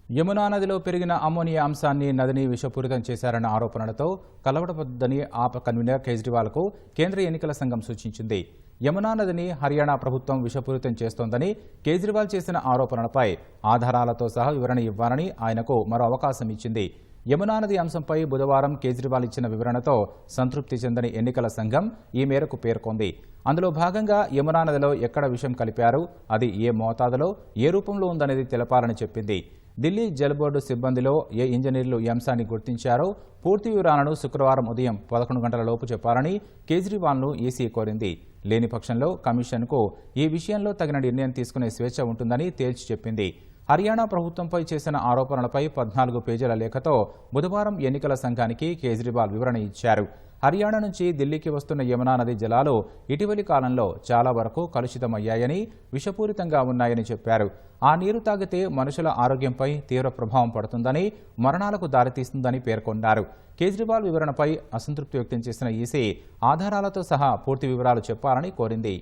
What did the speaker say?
యమునా నదిలో పెరిగిన అమ్మోనియా అంశాన్ని నదిని విషపూరితం చేశారన్న ఆరోపణలతో కలవడవద్దని ఆప్ కన్వీనర్ కేజ్రీవాల్కు కేంద్ర ఎన్నికల సంఘం సూచించింది. యమునా నదిని హర్యానా ప్రభుత్వం విషపూరితం చేస్తోందని కేజ్రీవాల్ చేసిన ఆరోపణలపై ఆధారాలతో సహా వివరణ ఇవ్వాలని ఆయనకు మరో అవకాశం ఇచ్చింది. యమునా నది అంశంపై బుధవారం కేజ్రీవాల్ ఇచ్చిన వివరణతో సంతృప్తి చెందని ఎన్నికల సంఘం ఈ మేరకు పేర్కొంది. అందులో భాగంగా యమునా నదిలో ఎక్కడ విషం కలిపారు, అది ఏ మోతాదులో ఏ రూపంలో ఉందనేది తెలపాలని చెప్పింది. ఢిల్లీ జల్ బోర్డు సిబ్బందిలో ఏ ఇంజనీర్లు ఈ అంశాన్ని గుర్తించారో పూర్తి వివరాలను శుక్రవారం ఉదయం 11 గంటల లోపు చెప్పాలని కేజ్రీవాల్ను ఈసీ కోరింది. లేని పక్షంలో కమిషన్కు ఈ విషయంలో తగిన నిర్ణయం తీసుకునే స్వేచ్ఛ ఉంటుందని తేల్చి చెప్పింది. హర్యానా ప్రభుత్వంపై చేసిన ఆరోపణలపై 14 పేజీల లేఖతో బుధవారం ఎన్నికల సంఘానికి కేజ్రీవాల్ వివరణ ఇచ్చారు. హర్యానా నుంచి ఢిల్లీకి వస్తున్న యమునా నది జలాలు ఇటీవలి కాలంలో చాలా వరకు కలుషితమయ్యాయని, విషపూరితంగా ఉన్నాయని చెప్పారు. ఆ నీరు తాగితే మనుషుల ఆరోగ్యంపై తీవ్ర ప్రభావం పడుతుందని, మరణాలకు దారితీస్తుందని పేర్కొన్నారు. కేజ్రీవాల్ వివరణపై అసంతృప్తి వ్యక్తం చేసిన ఈసీ ఆధారాలతో సహా పూర్తి వివరాలు చెప్పాలని కోరింది.